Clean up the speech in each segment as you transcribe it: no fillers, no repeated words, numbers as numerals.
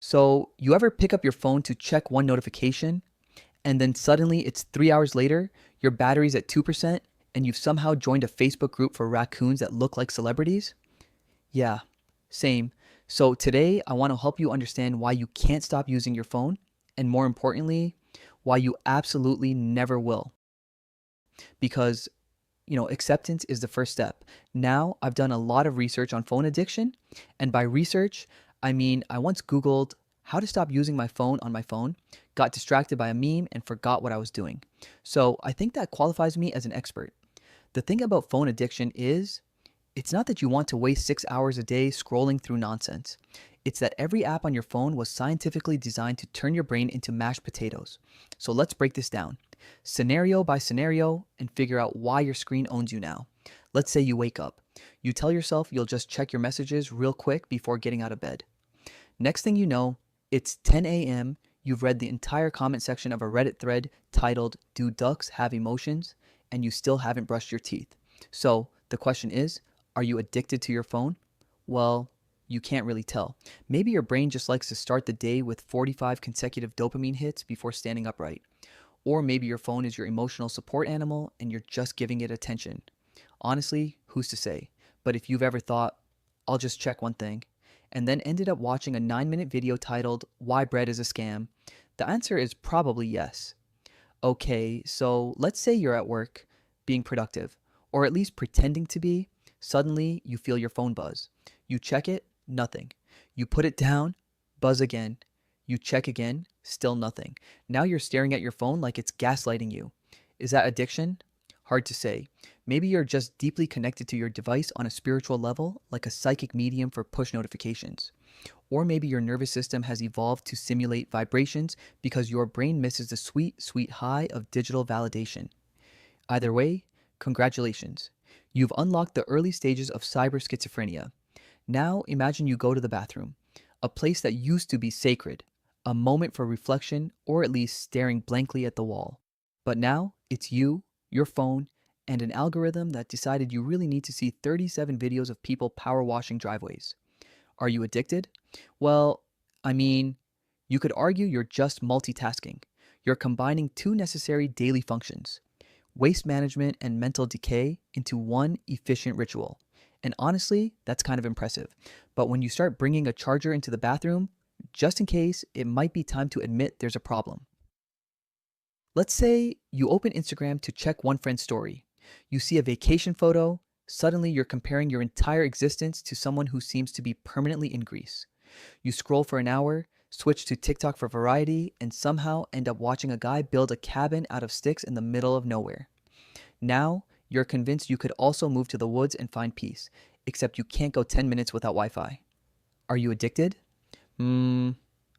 So, you ever pick up your phone to check one notification, and then suddenly it's 3 hours later, your battery's at 2%, and you've somehow joined a Facebook group for raccoons that look like celebrities? Yeah, same. So, today I want to help you understand why you can't stop using your phone, and more importantly, why you absolutely never will. Because acceptance is the first step. Now, I've done a lot of research on phone addiction, and by research, I mean I once Googled how to stop using my phone on my phone, got distracted by a meme, and forgot what I was doing. So, I think that qualifies me as an expert. The thing about phone addiction is it's not that you want to waste 6 hours a day scrolling through nonsense. It's that every app on your phone was scientifically designed to turn your brain into mashed potatoes. So let's break this down, scenario by scenario, and figure out why your screen owns you now. Let's say you wake up. You tell yourself you'll just check your messages real quick before getting out of bed. Next thing you know, it's 10 a.m. You've read the entire comment section of a Reddit thread titled, "Do Ducks Have Emotions?" and you still haven't brushed your teeth. So the question is, are you addicted to your phone? Well, you can't really tell. Maybe your brain just likes to start the day with 45 consecutive dopamine hits before standing upright. Or maybe your phone is your emotional support animal and you're just giving it attention. Honestly, who's to say? But if you've ever thought, I'll just check one thing, and then ended up watching a 9-minute video titled, "Why Bread is a Scam," the answer is probably yes. Okay, so let's say you're at work, being productive, or at least pretending to be. Suddenly, you feel your phone buzz. You check it, nothing. You put it down, buzz again. You check again, still nothing. Now you're staring at your phone like it's gaslighting you. Is that addiction? Hard to say. Maybe you're just deeply connected to your device on a spiritual level, like a psychic medium for push notifications. Or maybe your nervous system has evolved to simulate vibrations because your brain misses the sweet, sweet high of digital validation. Either way, congratulations. You've unlocked the early stages of cyber schizophrenia. Now imagine you go to the bathroom, a place that used to be sacred, a moment for reflection or at least staring blankly at the wall. But now it's you, your phone, and an algorithm that decided you really need to see 37 videos of people power washing driveways. Are you addicted? Well, I mean, you could argue you're just multitasking. You're combining two necessary daily functions, waste management and mental decay, into one efficient ritual. And honestly, that's kind of impressive. But when you start bringing a charger into the bathroom, just in case, it might be time to admit there's a problem. Let's say you open Instagram to check one friend's story. You see a vacation photo. Suddenly, you're comparing your entire existence to someone who seems to be permanently in Greece. You scroll for an hour, switch to TikTok for variety, and somehow end up watching a guy build a cabin out of sticks in the middle of nowhere. Now, you're convinced you could also move to the woods and find peace, except you can't go 10 minutes without Wi Fi. Are you addicted? Hmm,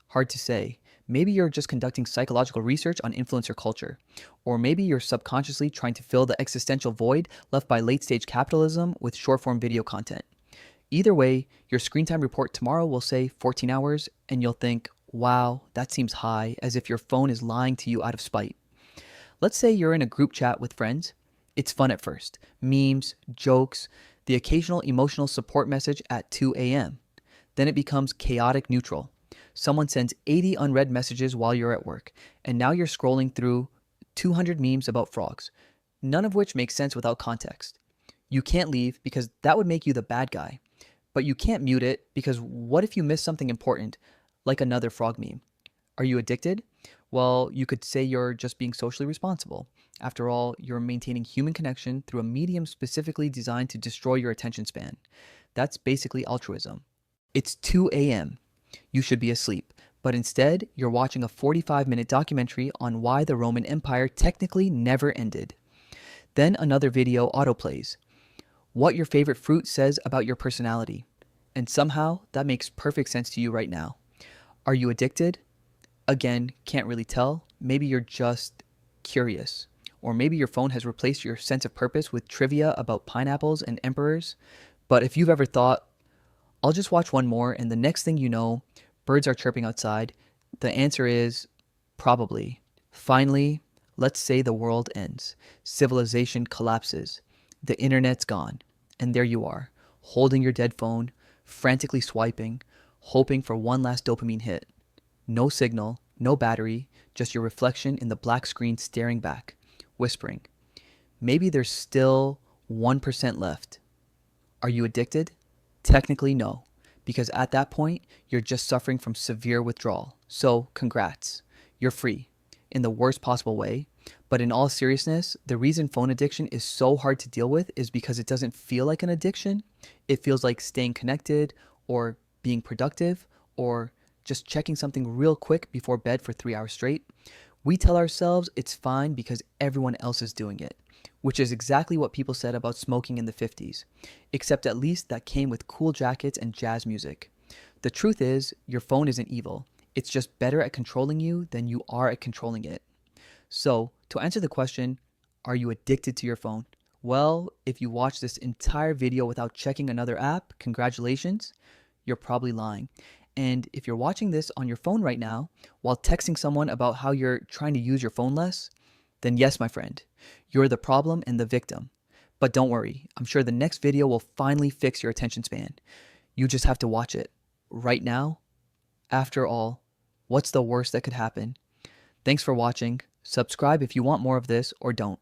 hard to say. Maybe you're just conducting psychological research on influencer culture. Or maybe you're subconsciously trying to fill the existential void left by late stage capitalism with short form video content. Either way, your screen time report tomorrow will say 14 hours, and you'll think, wow, that seems high, as if your phone is lying to you out of spite. Let's say you're in a group chat with friends. It's fun at first, memes, jokes, the occasional emotional support message at 2 a.m. Then it becomes chaotic neutral. Someone sends 80 unread messages while you're at work, and now you're scrolling through 200 memes about frogs, none of which make sense without context. You can't leave because that would make you the bad guy. But you can't mute it because what if you miss something important, like another frog meme? Are you addicted? Well, you could say you're just being socially responsible. After all, you're maintaining human connection through a medium specifically designed to destroy your attention span. That's basically altruism. It's 2 a.m. You should be asleep, but instead, you're watching a 45-minute documentary on why the Roman Empire technically never ended. Then another video autoplays. What your favorite fruit says about your personality. And somehow, that makes perfect sense to you right now. Are you addicted? Again, can't really tell. Maybe you're just curious. Or maybe your phone has replaced your sense of purpose with trivia about pineapples and emperors. But if you've ever thought, I'll just watch one more, and the next thing you know, birds are chirping outside, the answer is probably. Finally, let's say the world ends. Civilization collapses. The internet's gone. And there you are, holding your dead phone, frantically swiping, hoping for one last dopamine hit. No signal, no battery, just your reflection in the black screen staring back, whispering, maybe there's still 1% left. Are you addicted? Technically, no, because at that point, you're just suffering from severe withdrawal. So, congrats. You're free in the worst possible way. But in all seriousness, the reason phone addiction is so hard to deal with is because it doesn't feel like an addiction. It feels like staying connected or being productive or just checking something real quick before bed for 3 hours straight. We tell ourselves it's fine because everyone else is doing it, which is exactly what people said about smoking in the 50s, except at least that came with cool jackets and jazz music. The truth is, your phone isn't evil. It's just better at controlling you than you are at controlling it. So, to answer the question, are you addicted to your phone? Well, if you watch this entire video without checking another app, congratulations, you're probably lying. And if you're watching this on your phone right now, while texting someone about how you're trying to use your phone less, then yes, my friend, you're the problem and the victim. But don't worry, I'm sure the next video will finally fix your attention span. You just have to watch it. Right now, after all, what's the worst that could happen? Thanks for watching. Subscribe if you want more of this or don't.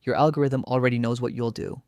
Your algorithm already knows what you'll do.